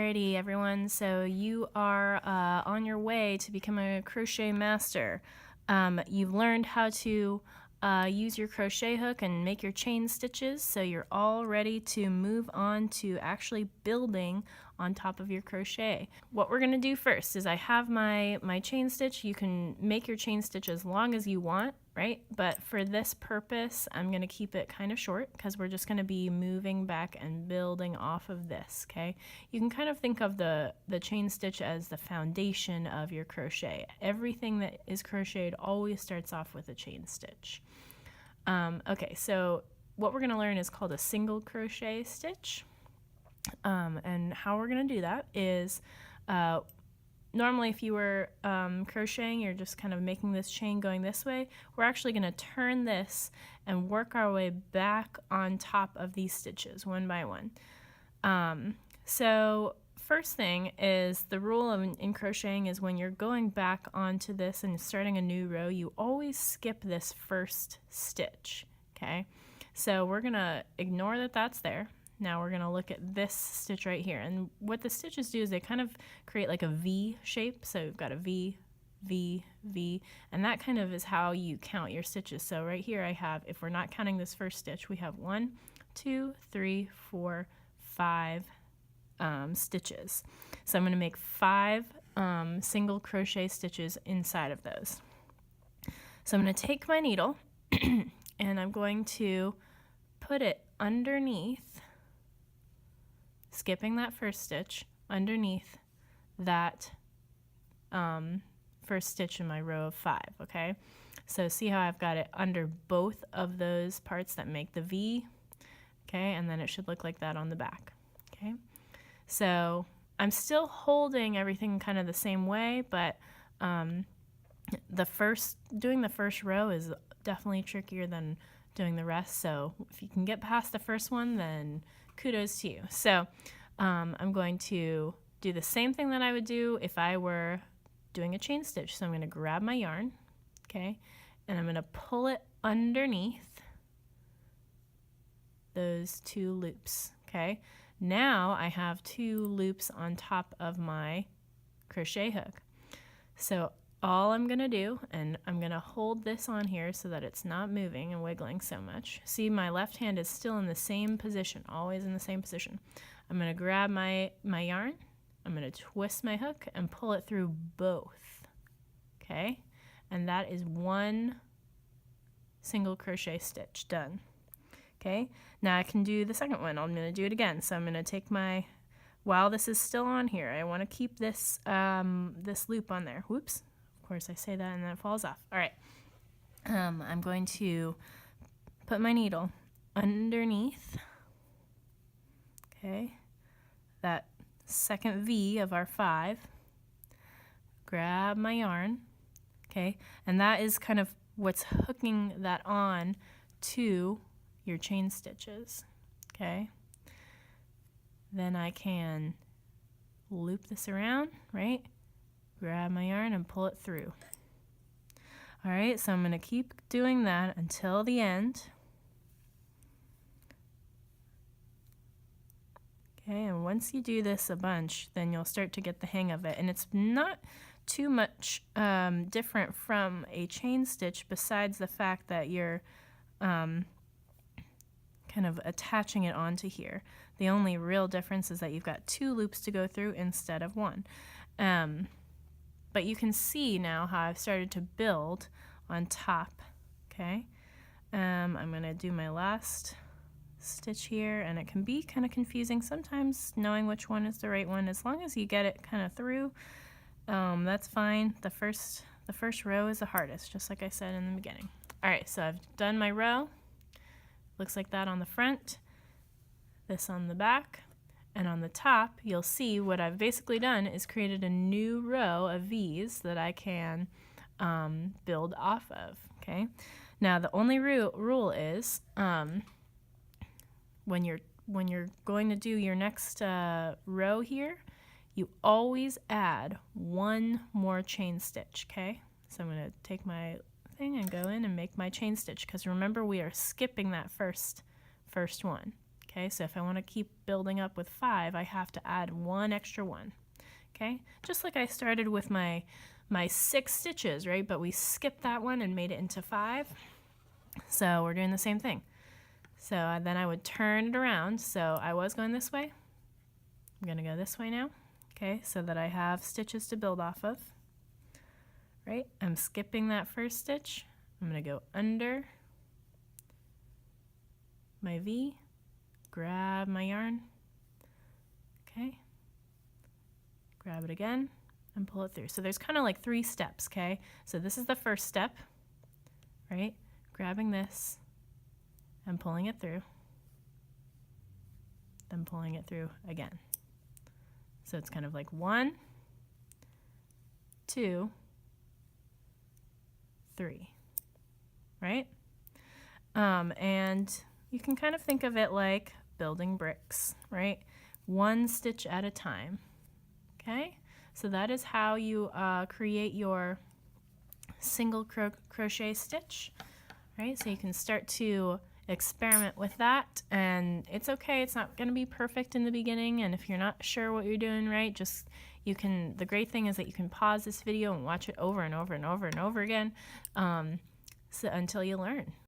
Alrighty, everyone. So you are on your way to become a crochet master. You've learned how to use your crochet hook and make your chain stitches, so you're all ready to move on to actually building on top of your crochet. What we're going to do first is I have my chain stitch. You can make your chain stitch as long as you want, right? But for this purpose, I'm going to keep it kind of short because we're just going to be moving back and building off of this, okay? You can kind of think of the chain stitch as the foundation of your crochet. Everything that is crocheted always starts off with a chain stitch. Okay, so what we're going to learn is called a single crochet stitch. And how we're going to do that is normally if you were crocheting, you're just kind of making this chain going this way. We're actually going to turn this and work our way back on top of these stitches one by one. So first thing is the rule in crocheting is when you're going back onto this and starting a new row, you always skip this first stitch, okay? So we're going to ignore that that's there. Now we're going to look at this stitch right here. And what the stitches do is they kind of create like a V shape. So we've got a V, V, V, and that kind of is how you count your stitches. So right here I have, if we're not counting this first stitch, we have 1, 2, 3, 4, 5 stitches. So I'm going to make 5 single crochet stitches inside of those. So I'm going to take my needle and I'm going to put it underneath, skipping that first stitch, underneath that first stitch in my row of 5, okay? So see how I've got it under both of those parts that make the V, okay? And then it should look like that on the back, okay? So I'm still holding everything kind of the same way, but doing the first row is definitely trickier than doing the rest. So if you can get past the first one, then kudos to you. So I'm going to do the same thing that I would do if I were doing a chain stitch. So I'm going to grab my yarn, okay, and I'm going to pull it underneath those 2 loops, okay? Now I have 2 loops on top of my crochet hook. So all I'm going to do, and I'm going to hold this on here so that it's not moving and wiggling so much. See, my left hand is still in the same position, always in the same position. I'm going to grab my yarn, I'm going to twist my hook and pull it through both, okay? And that is 1 single crochet stitch done, okay? Now I can do the second one. I'm going to do it again. So I'm going to take while this is still on here, I want to keep this, this loop on there. Whoops. Of course I say that and then it falls off. All right. I'm going to put my needle underneath, okay, that second V of our 5, grab my yarn, okay, and that is kind of what's hooking that on to your chain stitches, okay. Then I can loop this around, right, grab my yarn and pull it through. All right, so I'm going to keep doing that until the end. Okay, and once you do this a bunch, then you'll start to get the hang of it. And it's not too much different from a chain stitch besides the fact that you're kind of attaching it onto here. The only real difference is that you've got 2 loops to go through instead of 1. But you can see now how I've started to build on top, okay? I'm going to do my last stitch here, and it can be kind of confusing sometimes knowing which one is the right one. As long as you get it kind of through, that's fine. The first row is the hardest, just like I said in the beginning. All right, so I've done my row. Looks like that on the front, this on the back, and on the top you'll see what I've basically done is created a new row of V's that I can build off of, okay? Now the only rule is when you're going to do your next row here, you always add 1 more chain stitch, okay? So I'm going to take my thing and go in and make my chain stitch, because remember we are skipping that first one, Okay, so if I want to keep building up with 5, I have to add 1 extra one. Okay, just like I started with my 6 stitches, right? But we skipped that one and made it into 5. So we're doing the same thing. So then I would turn it around. So I was going this way. I'm going to go this way now. Okay, so that I have stitches to build off of. Right? I'm skipping that first stitch. I'm going to go under my V, grab my yarn. Okay. Grab it again and pull it through. So there's kind of like 3 steps, okay? So this is the first step, right? Grabbing this and pulling it through, then pulling it through again. So it's kind of like 1, 2, 3, right? And you can kind of think of it like building bricks, right? 1 stitch at a time. Okay, so that is how you create your single crochet stitch, right? So you can start to experiment with that, and it's okay, it's not going to be perfect in the beginning, and if you're not sure what you're doing right, just the great thing is that you can pause this video and watch it over and over and over and over again, so until you learn.